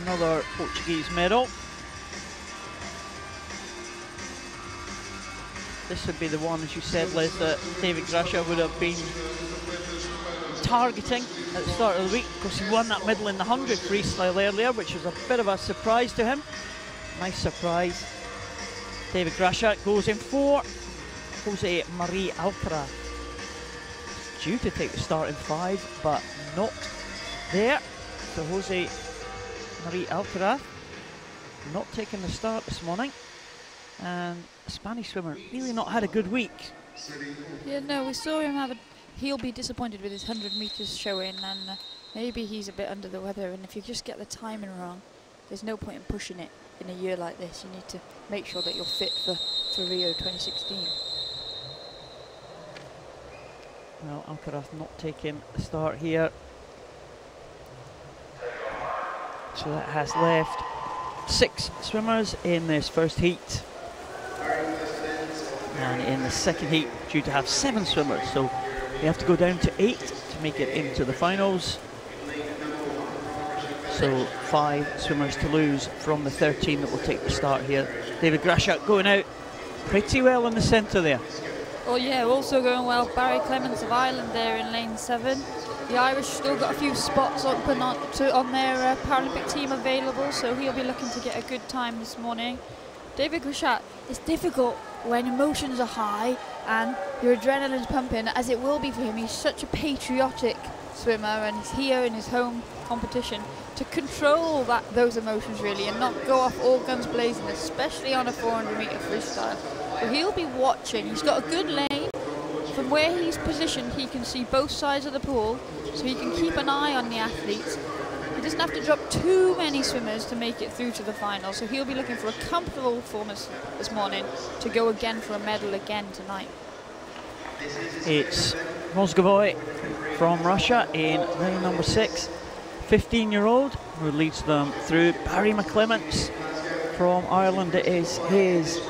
another Portuguese medal. This would be the one, as you said, Liz, that David GRACHAT would have been targeting at the start of the week. Of course, he won that medal in the 100 freestyle earlier, which was a bit of a surprise to him. Nice surprise. David GRACHAT goes in for Jose Marie ALCARAZ. Due to take the start in 5, but not there. So Jose Marie ALCARAZ not taking the start this morning. And a Spanish swimmer really not had a good week. Yeah, no, we saw him have a... He'll be disappointed with his 100 metres showing, and maybe he's a bit under the weather, and if you just get the timing wrong, there's no point in pushing it in a year like this. You need to make sure that you're fit for Rio 2016. Well, ALCARAZ not taking the start here. So that has left 6 swimmers in this first heat. And in the second heat, due to have 7 swimmers. So they have to go down to 8 to make it into the finals. So 5 swimmers to lose from the 13 that will take the start here. David GRACHAT going out pretty well in the centre there. Oh yeah, also going well, Barry Clements of Ireland there in lane 7. The Irish still got a few spots open on their Paralympic team available, so he'll be looking to get a good time this morning. David GRACHAT, it's difficult when emotions are high and your adrenaline's pumping, as it will be for him. He's such a patriotic swimmer, and he's here in his home competition to control those emotions really and not go off all guns blazing, especially on a 400 metre freestyle. So he'll be watching. He's got a good lane. From where he's positioned, he can see both sides of the pool, so he can keep an eye on the athletes. He doesn't have to drop too many swimmers to make it through to the final, so he'll be looking for a comfortable performance this morning to go again for a medal again tonight. It's MOZGOVOI from Russia in lane number 6, 15-year-old, who leads them through. Barry McClements from Ireland. It is his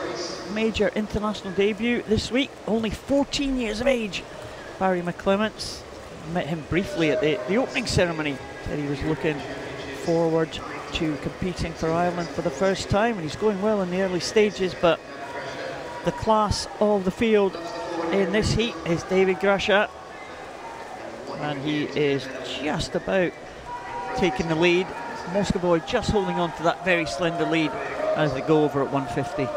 major international debut this week, only 14 years of age. Barry McClements, met him briefly at the opening ceremony, said he was looking forward to competing for Ireland for the first time, and he's going well in the early stages. But the class of the field in this heat is David GRACHAT, and he is just about taking the lead. MOZGOVOI just holding on to that very slender lead as they go over at 150.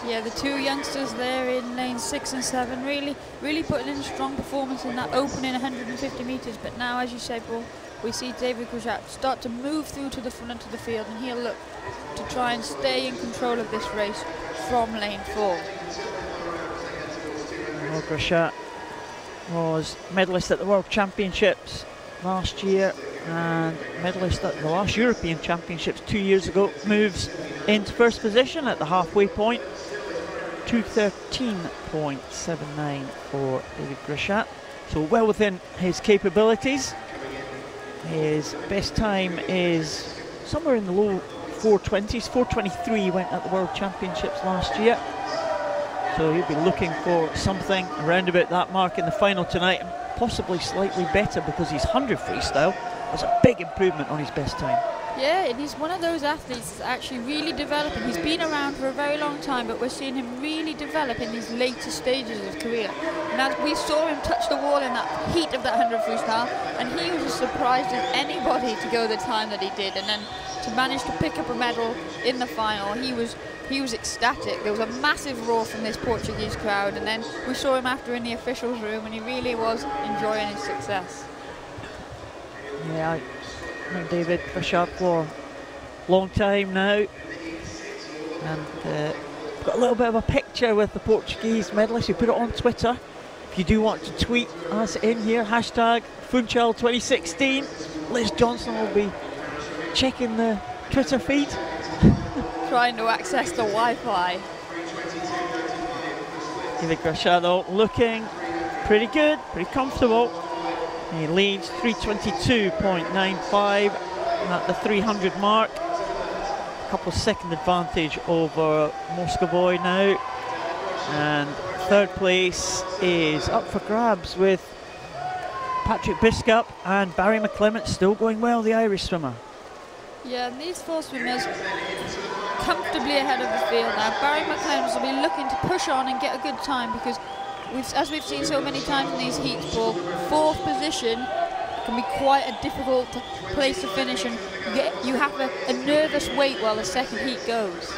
Yeah, the 2 youngsters there in lane 6 and 7 really putting in a strong performance in that opening 150 metres. But now, as you said, Paul, we see David GRACHAT start to move through to the front of the field, and he'll look to try and stay in control of this race from lane 4. Well, GRACHAT was medalist at the World Championships last year and medalist at the last European Championships 2 years ago. Moves into first position at the halfway point. 2:13.79 for David GRACHAT, so well within his capabilities. His best time is somewhere in the low 420s, 4:23 went at the World Championships last year. So he'll be looking for something around about that mark in the final tonight, and possibly slightly better, because his 100 freestyle was a big improvement on his best time. Yeah, and he's one of those athletes that's actually really developing. He's been around for a very long time, but we're seeing him really develop in these later stages of his career. And as we saw him touch the wall in that heat of that 100 freestyle, and he was as surprised as anybody to go the time that he did, and then to manage to pick up a medal in the final, he was ecstatic. There was a massive roar from this Portuguese crowd, and then we saw him after in the officials' room, and he really was enjoying his success. Yeah, I know David GRACHAT for a long time now, and got a little bit of a picture with the Portuguese medalist. We put it on Twitter. If you do want to tweet us in here, hashtag Funchal 2016. Liz Johnson will be checking the Twitter feed. Trying to access the Wi-Fi. David GRACHAT though looking pretty good, pretty comfortable. He leads 322.95 at the 300 mark. A couple of second advantage over MOZGOVOI now. And third place is up for grabs with Patryk BISKUP and Barry McClements still going well, the Irish swimmer. Yeah, and these four swimmers comfortably ahead of the field now. Barry McClellan's will be looking to push on and get a good time, because as we've seen so many times in these heats, Paul, fourth position can be quite a difficult place to finish, and you have a nervous wait while the second heat goes.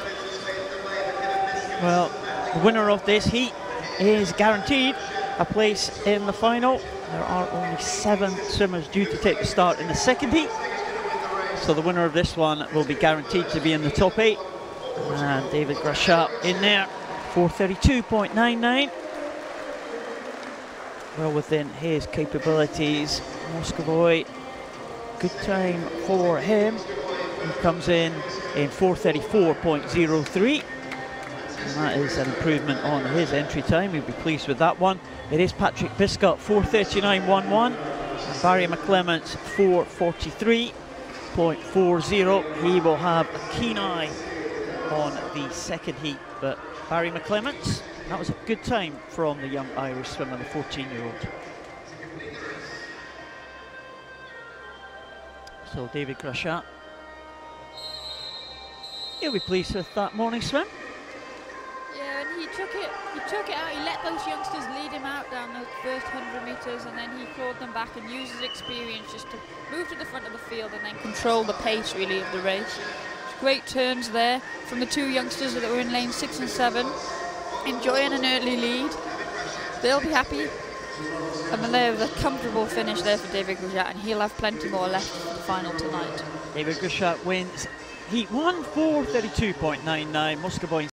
Well, the winner of this heat is guaranteed a place in the final. There are only 7 swimmers due to take the start in the second heat, so the winner of this one will be guaranteed to be in the top 8. And David GRACHAT in there, 4:32.99. Well within his capabilities. MOZGOVOI, good time for him. He comes in 4:34.03. And that is an improvement on his entry time. He'll be pleased with that one. It is Patryk BISKUP, 4:39.11. And Barry McClements, 4:43.40. He will have a keen eye on the second heat. But Barry McClements, that was a good time from the young Irish swimmer, the 14-year-old. So David GRACHAT, he'll be pleased with that morning swim. Yeah, and he took it out. He let those youngsters lead him out down the first 100 metres, and then he called them back and used his experience just to move to the front of the field and then control the pace really of the race. Great turns there from the 2 youngsters that were in lane 6 and 7, enjoying an early lead. They'll be happy. And there was a comfortable finish there for David GRACHAT, and he'll have plenty more left for the final tonight. David GRACHAT wins heat 1, 4:32.99. MOZGOVOI